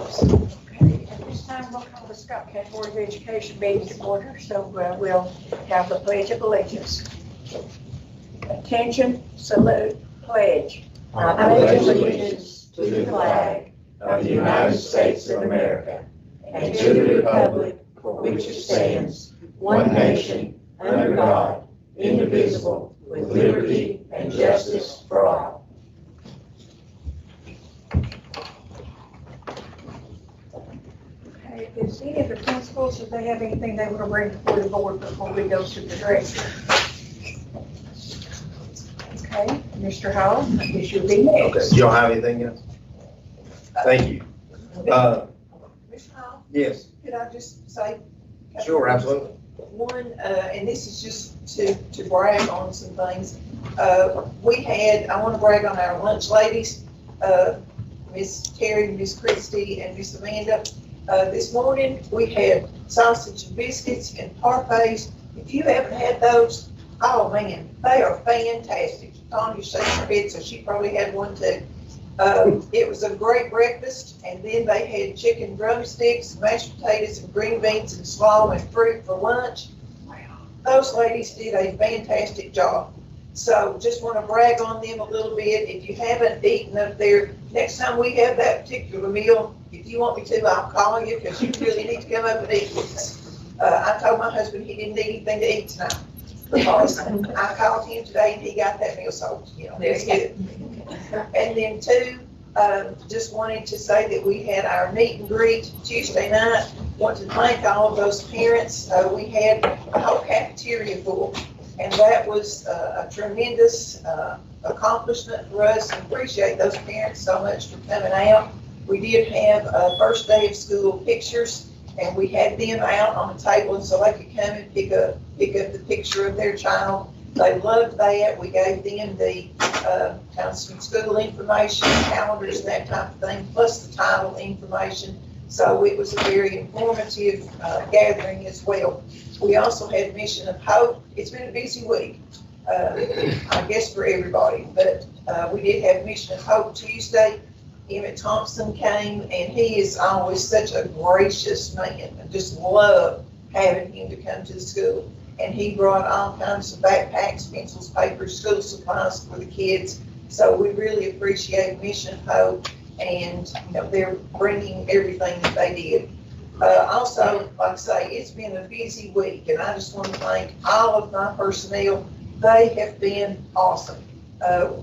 Okay, at this time, we'll call the Scott County Board of Education meeting to order, so we'll have the Pledge of Allegiance. Attention, salute, pledge. I pledge allegiance to the flag of the United States of America and to the republic for which it stands, one nation, under God, indivisible, with liberty and justice for all. Okay, is any of the principals, if they have anything they want to bring before the board before we go to the director? Okay, Mr. Howell, this should be Okay, next. you don't have anything else? Thank you. Mr. Hall, Yes, could I just say? sure, absolutely. One, and this is just to brag on some things. I want to brag on our lunch ladies, Miss Terry, Miss Christie, and Miss Amanda. This morning, we had sausage and biscuits and parfaits. If you haven't had those, oh man, they are fantastic. Tanya shaking her head, so she probably had one too. It was a great breakfast, and then they had chicken drumsticks, mashed potatoes, and green beans, and slaw and fruit for lunch. Those ladies did a fantastic job. So just want to brag on them a little bit. If you haven't eaten up there, next time we have that particular meal, if you want me to, I'll call you, because you really need to come up and eat with us. I told my husband he didn't need anything to eat tonight, because I called him today and he got that meal, so, it's good. And then two, just wanted to say that we had our meet and greet Tuesday night. Want to thank all of those parents. We had a whole cafeteria full, and that was a tremendous accomplishment for us. And appreciate those parents so much for coming out. We did have first day of school pictures, and we had them out on the table, and so they could come and pick up the picture of their child. They loved that. We gave them the kind of some school information, calendars, that type of thing, plus the title information. So it was a very informative gathering as well. We also had Mission of Hope. It's been a busy week, I guess for everybody, but we did have Mission of Hope Tuesday. Emmett Thompson came, and he is always such a gracious man. I just love having him to come to the school. And he brought all kinds of backpacks, pencils, papers, school supplies for the kids. So we really appreciate Mission Hope, and they're bringing everything that they did. Also, like I say, it's been a busy week, and I just want to thank all of my personnel. They have been awesome.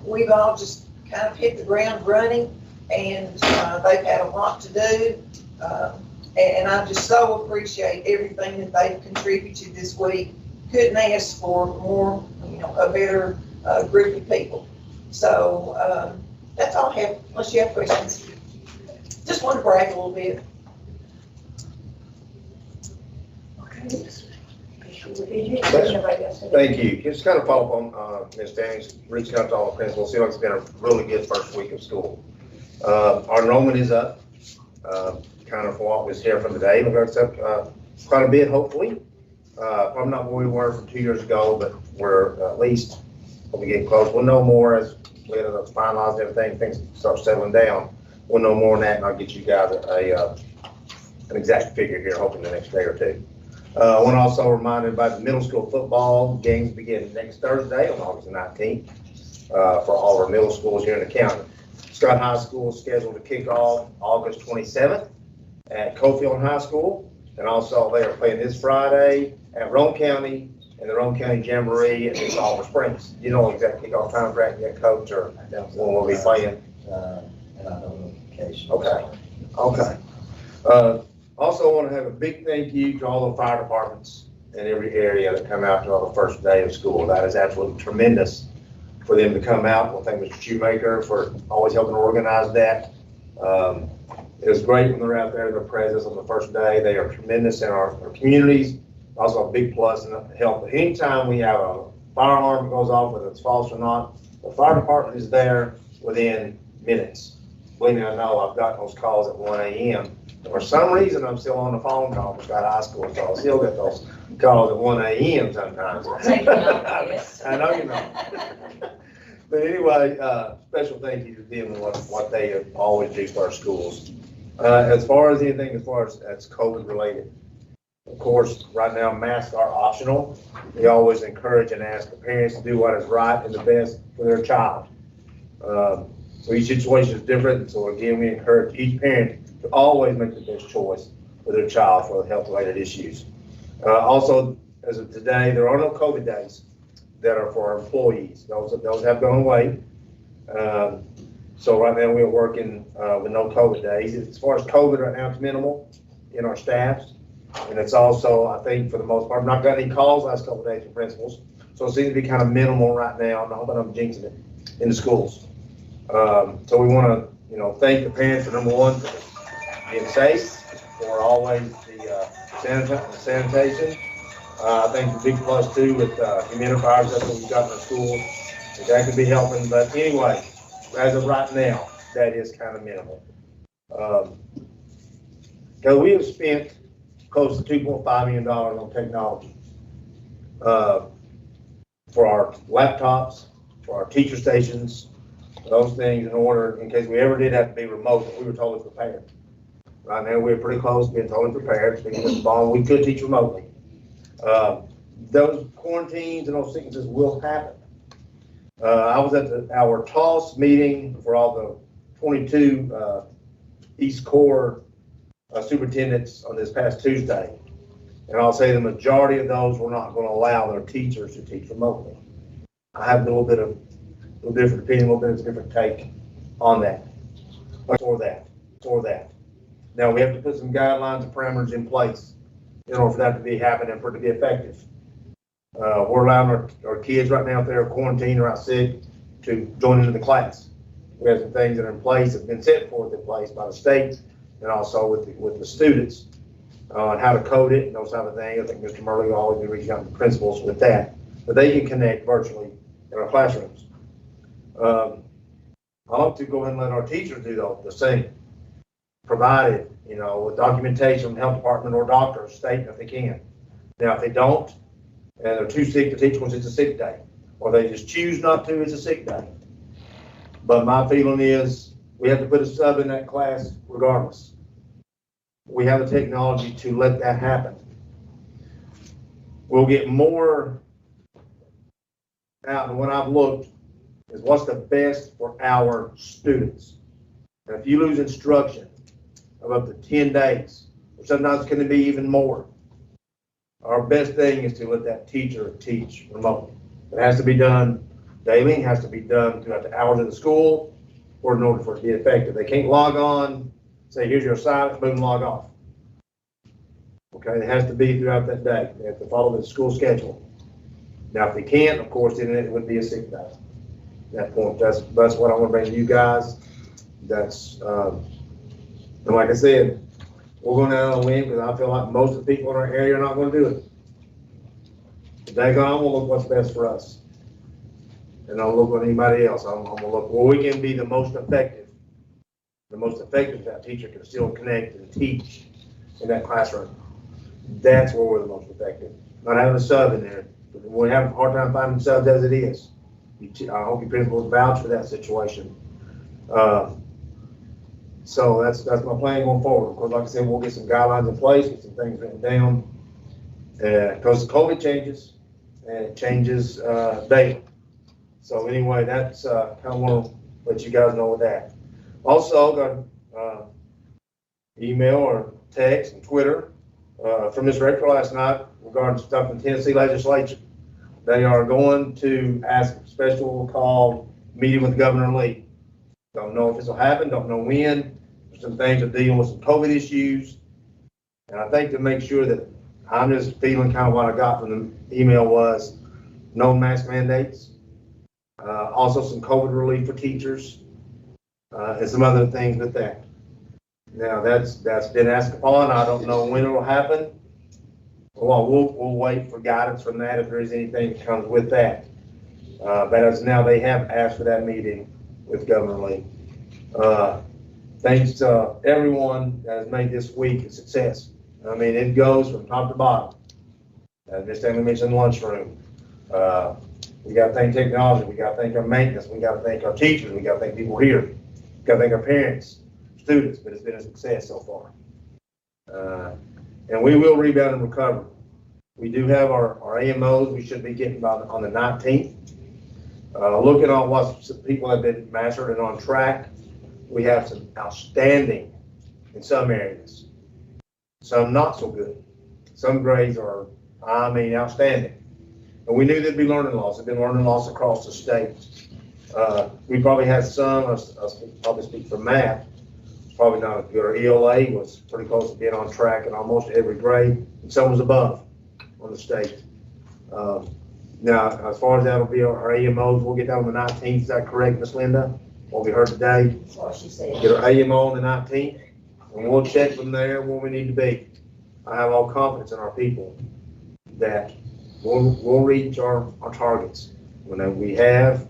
We've all just kind of hit the ground running, and they've had a lot to do. And I just so appreciate everything that they've contributed this week. Couldn't ask for more, a better group of people. So that's all I have, unless you have questions. Just want to brag a little bit. Thank you. Just kind of follow up on Ms. Daniels, reaching out to all the principals. Seems like it's been a really good first week of school. Our enrollment is up, kind of from what was here from today. It's up quite a bit, hopefully. I'm not where we were from 2 years ago, but we're at least, we'll be getting close. We'll know more as we have finalized everything, things start settling down. We'll know more on that, and I'll get you guys an exact figure here, hoping the next day or two. I want to also remind everybody the middle school football games begin next Thursday on August 19th for all our middle schools here in the county. Scott High School is scheduled to kick off August 27th at Cofield High School, and also they are playing this Friday at Rome County and the Rome County Jamboree at Oliver Springs. You know exact kickoff time, Brad, yet, Coach, or when we'll be playing? And I don't know location. Okay. Also, I want to have a big thank you to all the fire departments in every area that come out to the first day of school. That is absolutely tremendous for them to come out. Well, thank Mr. Shoemaker for always helping organize that. It was great when they're out there, their presence on the first day. They are tremendous in our communities. Also a big plus and help. Anytime we have a fire alarm that goes off, whether it's false or not, the fire department is there within minutes. Believe me, I know I've gotten those calls at 1 a.m. For some reason, I'm still on the phone call with Scott High School, so I still get those calls at 1 a.m. sometimes. I know you know. But anyway, special thank you to them and what they always do for our schools. As far as anything, as far as that's COVID related, of course, right now masks are optional. We always encourage and ask the parents to do what is right and the best for their child. So each situation is different. So again, we encourage each parent to always make the best choice for their child for the health related issues. Also, as of today, there are no COVID days that are for our employees. Those have gone away. So right now we're working with no COVID days. As far as COVID right now, it's minimal in our staffs. And it's also, I think for the most part, I've not got any calls last couple of days from principals. So it seems to be kind of minimal right now. I'm not hoping I'm jinxing it in the schools. So we want to, thank the parents for number one, for being safe, for always the sanitation. I think the big plus too with humidifiers, that's what we've got in the schools. That could be helping. But anyway, as of right now, that is kind of minimal. So we have spent close to $2.5 million on technology for our laptops, for our teacher stations, those things in order, in case we ever did have to be remote, we were totally prepared. Right now, we're pretty close to being totally prepared. We could teach remotely. Those quarantines and those sicknesses will happen. I was at our TOSS meeting for all the 22 East Corps superintendents on this past Tuesday. And I'll say the majority of those were not going to allow their teachers to teach remotely. I have a little different opinion, a little bit of a different take on that. For that. Now we have to put some guidelines and parameters in place in order for that to be happening and for it to be effective. We're allowing our kids right now, if they're quarantined or out sick, to join into the class. We have some things that are in place that have been set forth in place by the state and also with the students on how to code it and those type of things. I think Mr. Murley will always be reaching out to principals with that, but they can connect virtually in our classrooms. I hope to go ahead and let our teachers do the same, provided, with documentation from the health department or doctors, state if they can. Now, if they don't, and they're too sick to teach once it's a sick day, or they just choose not to, it's a sick day. But my feeling is we have to put a sub in that class regardless. We have the technology to let that happen. We'll get more out, and when I've looked, is what's the best for our students. And if you lose instruction of up to 10 days, or sometimes it's going to be even more, our best thing is to let that teacher teach remotely. It has to be done daily, it has to be done throughout the hours of the school, or in order for it to be effective. They can't log on, say, here's your assignment, boom, log off. Okay, it has to be throughout that day. They have to follow the school schedule. Now, if they can't, of course, then it would be a sick day. At that point, that's what I want to bring to you guys. That's, and like I said, we're going to win because I feel like most of the people in our area are not going to do it. Daggone, we'll look what's best for us. And I'll look at anybody else. I'm going to look where we can be the most effective. The most effective that teacher can still connect and teach in that classroom. That's where we're the most effective. Not having a sub in there. We have a hard time finding subs as it is. I hope your principals vouch for that situation. So that's my plan going forward. Of course, like I said, we'll get some guidelines in place, get some things written down. Because COVID changes, and it changes daily. So anyway, that's kind of want to let you guys know with that. Also, got email or text and Twitter from Ms. Rector last night regarding stuff in Tennessee legislature. They are going to ask a special call meeting with Governor Lee. Don't know if this will happen, don't know when. There's some things are dealing with some COVID issues. And I think to make sure that I'm just feeling kind of what I got from the email was no mask mandates. Also some COVID relief for teachers and some other things with that. Now that's been asked upon. I don't know when it will happen. Well, we'll wait for guidance from that if there is anything that comes with that. But as now they have asked for that meeting with Governor Lee. Thanks to everyone that has made this week a success. I mean, it goes from top to bottom. As Ms. Stanley mentioned, lunchroom. We got to thank technology. We got to thank our maintenance. We got to thank our teachers. We got to thank people here. We got to thank our parents, students, but it's been a success so far. And we will rebound and recover. We do have our AMOs we should be getting on the 19th. Looking on what some people have been mastered and on track, we have some outstanding in some areas, some not so good. Some grades are, outstanding. And we knew there'd be learning loss. There've been learning loss across the state. We probably had some, I'll probably speak for math, probably not as good. Our ELA was pretty close to being on track in almost every grade, and some was above on the state. Now, as far as that'll be our AMOs, we'll get that on the 19th. Is that correct, Ms. Linda? What we heard today? That's what she said. Get our AMO on the 19th, and we'll check from there where we need to be. I have all confidence in our people that we'll reach our targets. When we have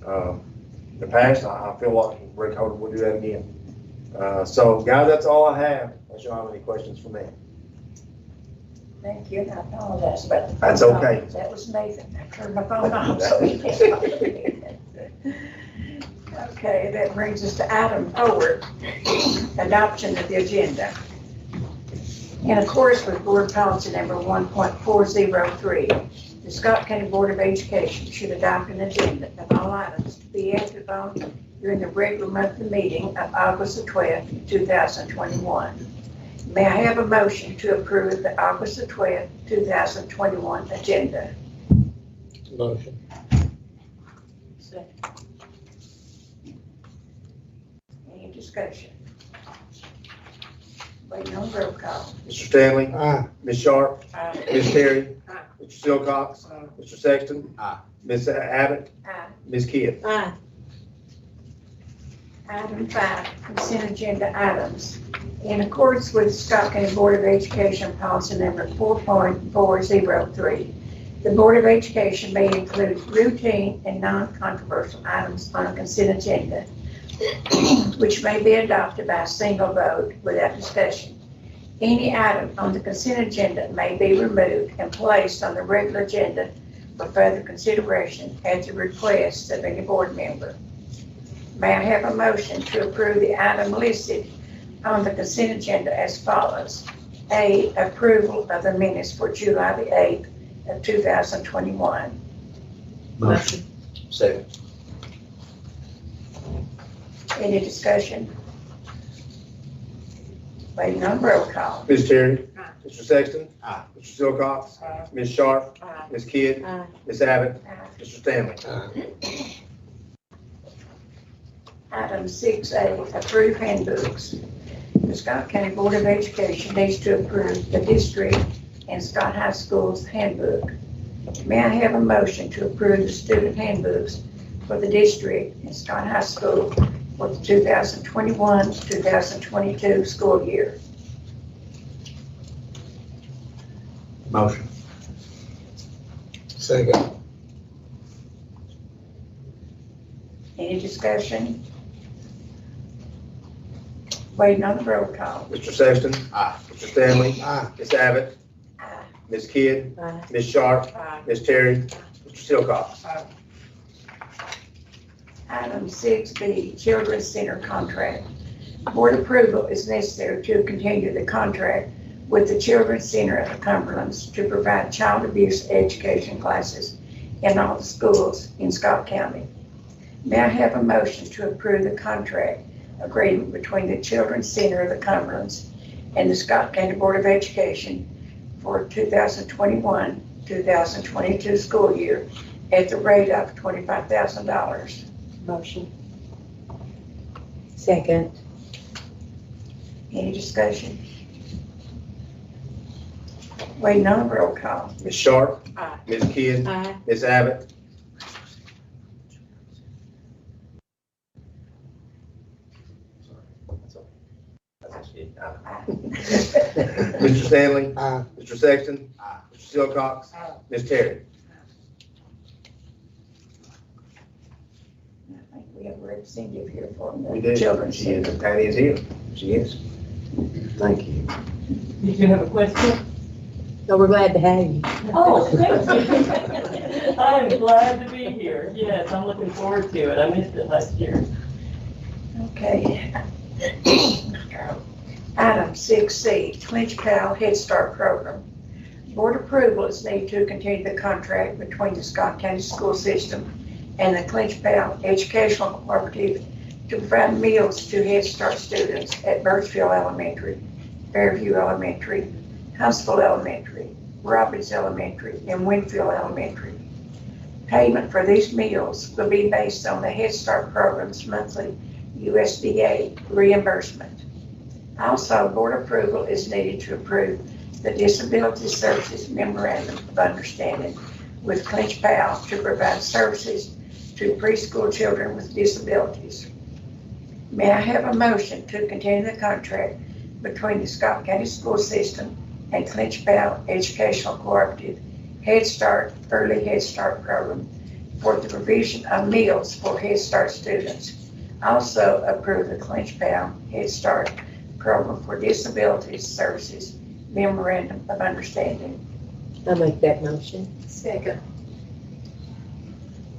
in the past, I feel like Rick Holder will do that again. So, guys, that's all I have. Unless you have any questions for me. Thank you, and I apologize about the phone. That's okay. call. That was Nathan. I turned my phone off, so he can't. Okay, that brings us to item 4, adoption of the agenda. In accordance with Board Policy Number 1.403, the Scott County Board of Education should adopt an agenda of all items to be acted on during the regular monthly meeting of August the 12th, 2021. May I have a motion to approve the August the 12th, 2021 agenda? Motion. Any discussion? Waiting on roll call. Mr. Stanley? Aye. Ms. Sharp? Aye. Ms. Terry? Aye. Mr. Silcox? Mr. Sexton? Aye. Ms. Abbott? Aye. Ms. Kidd? Aye. Item 5, consent agenda items. In accordance with Scott County Board of Education Policy Number 4.403, the Board of Education may include routine and non-controversial items on a consent agenda, which may be adopted by a single vote without discussion. Any item on the consent agenda may be removed and placed on the regular agenda for further consideration at the request of any board member. May I have a motion to approve the item listed on the consent agenda as follows? A, approval of the minutes for July the 8th of 2021. Motion. Second. Any discussion? Waiting on roll call. Ms. Terry? Aye. Mr. Sexton? Aye. Mr. Silcox? Aye. Ms. Sharp? Aye. Ms. Kidd? Aye. Ms. Abbott? Aye. Mr. Stanley? Aye. Item 6A, approve handbooks. The Scott County Board of Education needs to approve the district and Scott High School's handbook. May I have a motion to approve the student handbooks for the district and Scott High School for the 2021-2022 school year? Motion. Second. Any discussion? Waiting on the roll call. Mr. Sexton? Aye. Mr. Stanley? Aye. Ms. Abbott? Aye. Ms. Kidd? Aye. Ms. Sharp? Aye. Ms. Terry? Mr. Silcox? Item 6B, Children's Center contract. Board approval is necessary to continue the contract with the Children's Center of the Cumberlands to provide child abuse education classes in all the schools in Scott County. May I have a motion to approve the contract agreement between the Children's Center of the Cumberlands and the Scott County Board of Education for 2021-2022 school year at the rate of $25,000? Motion. Second. Any discussion? Waiting on a roll call. Ms. Sharp? Aye. Ms. Kidd? Aye. Ms. Abbott? Mr. Stanley? Aye. Mr. Sexton? Aye. Mr. Silcox? Aye. Ms. Terry? I think we have a representative here from We the do. Children's She is. Center. Patty is here. She is. Thank you. Did you have a question? So we're glad to have you. Oh, thank you. I'm glad to be here. Yes, I'm looking forward to it. I missed it last year. Okay. Item 6C, Clinch Pal Head Start Program. Board approval is needed to continue the contract between the Scott County School System and the Clinch Pal Educational Cooperative to provide meals to Head Start students at Birchfield Elementary, Fairview Elementary, Huntsville Elementary, Robbins Elementary, and Winfield Elementary. Payment for these meals will be based on the Head Start program's monthly USDA reimbursement. Also, board approval is needed to approve the Disability Services Memorandum of Understanding with Clinch Pal to provide services to preschool children with disabilities. May I have a motion to continue the contract between the Scott County School System and Clinch Pal Educational Cooperative Head Start Early Head Start Program for the provision of meals for Head Start students. Also approve the Clinch Pal Head Start Program for Disability Services Memorandum of Understanding. I'll make that motion. Second.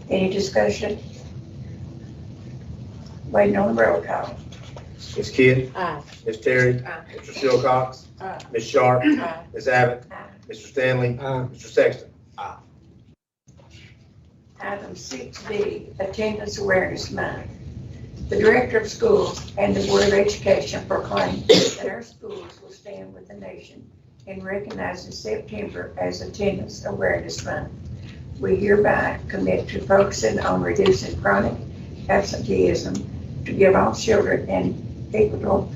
Any discussion? Waiting on the roll call. Ms. Kidd, Aye. Ms. Terry, Aye. Mr. Silcox, Aye. Ms. Sharp, Aye. Ms. Abbott, Aye. Mr. Stanley, Mr. Sexton. Item 6B, Attendance Awareness Month. The Director of Schools and the Board of Education proclaim that our schools will stand with the nation in recognizing September as Attendance Awareness Month. We hereby commit to focusing on reducing chronic absenteeism to give all children an equitable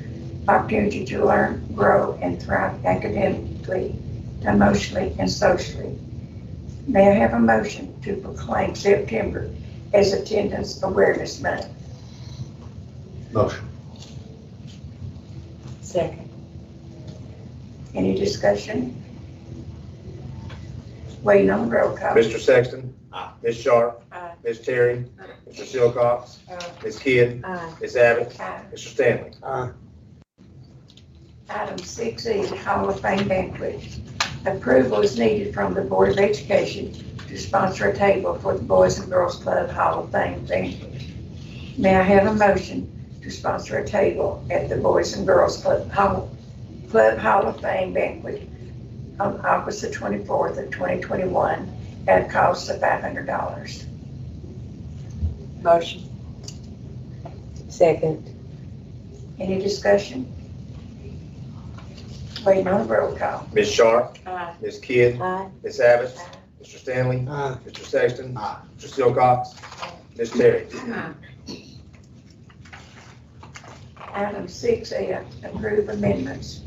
opportunity to learn, grow, and thrive academically, emotionally, and socially. May I have a motion to proclaim September as Attendance Awareness Month? Motion. Second. Any discussion? Waiting on the roll call. Mr. Sexton. Aye. Ms. Sharp. Aye. Ms. Terry. Mr. Silcox. Aye. Ms. Kidd. Aye. Ms. Abbott. Aye. Mr. Stanley. Item 6E, Hall of Fame Banquet. Approval is needed from the Board of Education to sponsor a table for the Boys and Girls Club Hall of Fame banquet. May I have a motion to sponsor a table at the Boys and Girls Club Hall of Fame banquet on August the 24th of 2021 at a cost of $500? Motion. Second. Any discussion? Waiting on the roll call. Ms. Sharp. Aye. Ms. Kidd. Aye. Ms. Abbott. Aye. Mr. Stanley. Mr. Sexton. Mr. Silcox. Ms. Terry. Item 6F, approve amendments.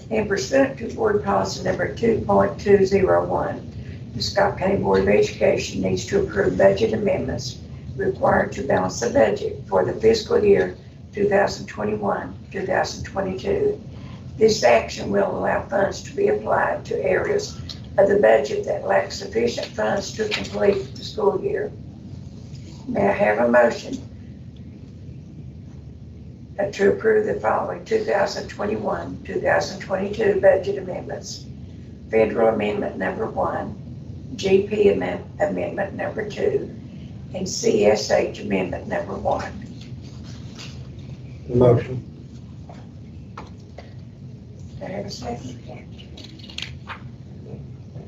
In pursuant to Board Policy Number 2.201, the Scott County Board of Education needs to approve budget amendments required to balance the budget for the fiscal year 2021-2022. This action will allow funds to be applied to areas of the budget that lack sufficient funds to complete the school year. May I have a motion to approve the following 2021-2022 budget amendments? Federal Amendment Number 1, GP Amendment Number 2, and CSH Amendment Number 1. Motion. Do I have a second?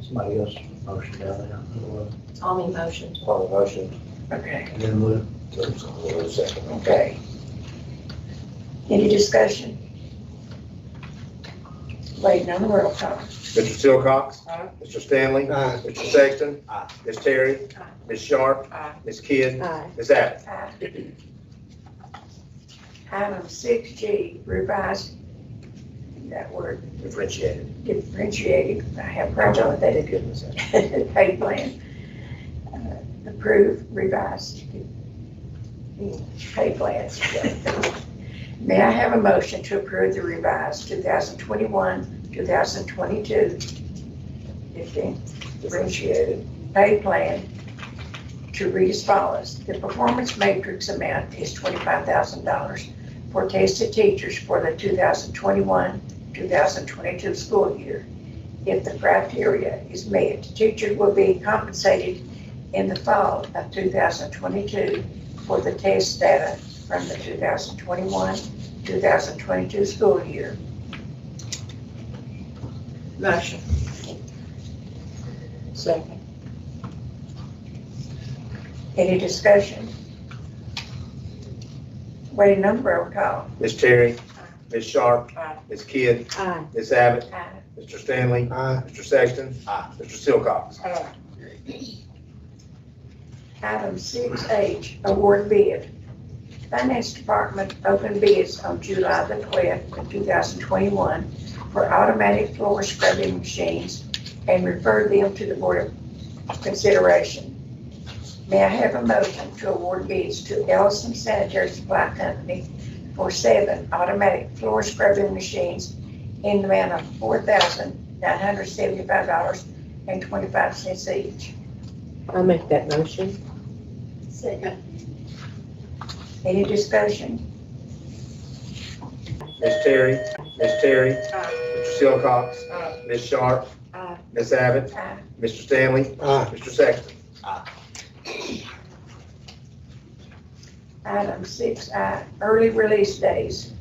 Somebody else motion down there. Tommy motion. Call the motion. Okay. And then we'll second. Okay. Any discussion? Waiting on the roll call. Mr. Silcox. Aye. Mr. Stanley. Aye. Mr. Sexton. Aye. Ms. Terry. Aye. Ms. Sharp. Aye. Ms. Kidd. Aye. Ms. Abbott. Item 6G, revised, that word, differentiated, I have problems with that. Pay plan. Approve revised pay plans. May I have a motion to approve the revised 2021-2022 differentiated pay plan to read as follows? The performance matrix amount is $25,000 for tested teachers for the 2021-2022 school year. If the criteria is met, teachers will be compensated in the fall of 2022 for the test data from the 2021-2022 school year. Motion. Second. Any discussion? Waiting on roll call. Ms. Terry, Ms. Sharp, Ms. Kidd, Aye. Ms. Abbott, Aye. Mr. Stanley, Mr. Sexton, Mr. Silcox. Item 6H, award bid. Finance Department opened bids on July the 12th of 2021 for automatic floor scrubbing machines and referred them to the Board of consideration. May I have a motion to award bids to Ellison Sanitary Supply Company for 7 automatic floor scrubbing machines in the amount of $4,975.25 each. I'll make that motion. Second. Any discussion? Ms. Terry, Mr. Aye. Silcox, Aye. Ms. Sharp, Aye. Ms. Abbott, Aye. Mr. Stanley, Mr. Sexton. Item 6I, early release days.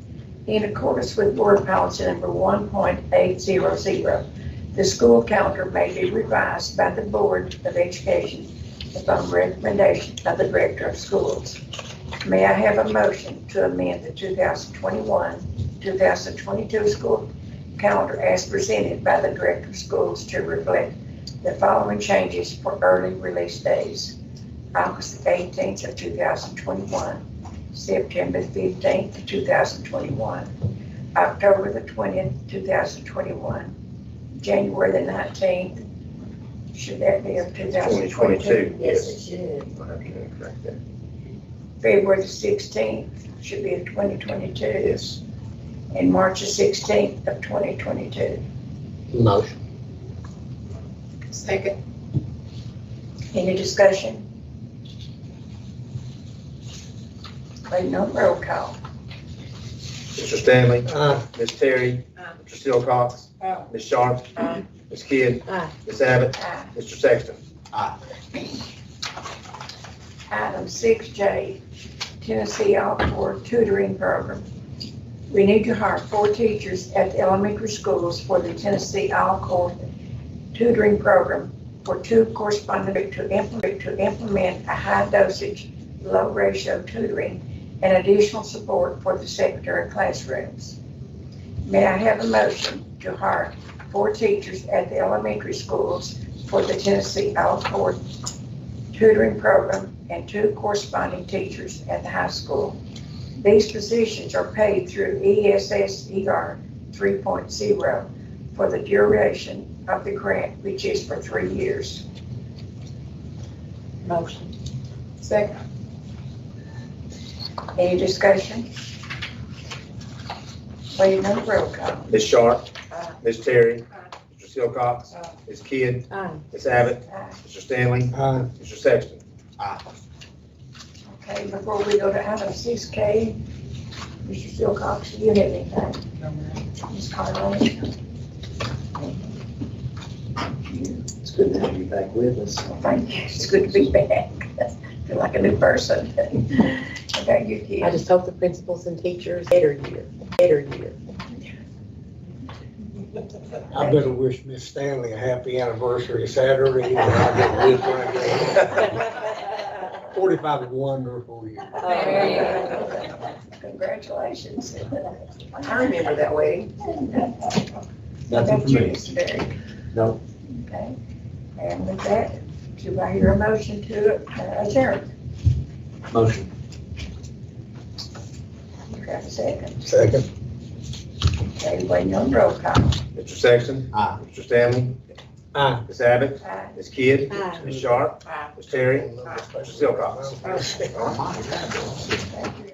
In accordance with Board Policy number 1.800, the school calendar may be revised by the Board of Education upon recommendation of the Director of Schools. May I have a motion to amend the 2021-2022 school calendar as presented by the Director of Schools to reflect the following changes for early release days: August 18th of 2021, September 15th of 2021, October the 20th, 2021, January the 19th, should that be of 2022? Yes, it should. February the 16th should be of 2022. Yes. And March the 16th of 2022. Motion. Second. Any discussion? Waiting on roll call. Mr. Stanley, Aye. Ms. Terry, Mr. Silcox, Aye. Ms. Sharp, Ms. Kidd, Aye. Ms. Abbott, Aye. Mr. Sexton. Item 6J, Tennessee All-Core Tutoring Program. We need to hire 4 teachers at the elementary schools for the Tennessee All-Core Tutoring Program for 2 corresponding to implement a high-dosage, low-ratio tutoring and additional support for the secondary classrooms. May I have a motion to hire 4 teachers at the elementary schools for the Tennessee All-Core Tutoring Program and 2 corresponding teachers at the high school. These positions are paid through ESSER 3.0 for the duration of the grant, which is for 3 years. Motion. Second. Any discussion? Waiting on the roll call. Ms. Sharp, Aye. Ms. Terry, Aye. Mr. Silcox, Aye. Ms. Kidd, Aye. Ms. Abbott, Aye. Mr. Stanley, Aye. Mr. Sexton. Okay, before we go to item 6K, Mr. Silcox, do you have anything? Ms. Carlin? It's good to have you back with us. Thank you, it's good to be back. Feel like a new person. Okay, you I kid. just hope the principals and teachers better year. I better wish Miss Stanley a happy anniversary Saturday. And I get this one again. 45 is a wonderful year. Congratulations. I remember that wedding. Nothing for me. No. Okay, and with that, do I hear a motion to adjourn? Motion. You have a second. Second. Okay, waiting on roll call. Mr. Sexton. Aye. Mr. Stanley. Aye. Ms. Abbott. Aye. Ms. Kidd. Aye. Ms. Sharp. Aye. Ms. Terry. Mr. Silcox. Thank you.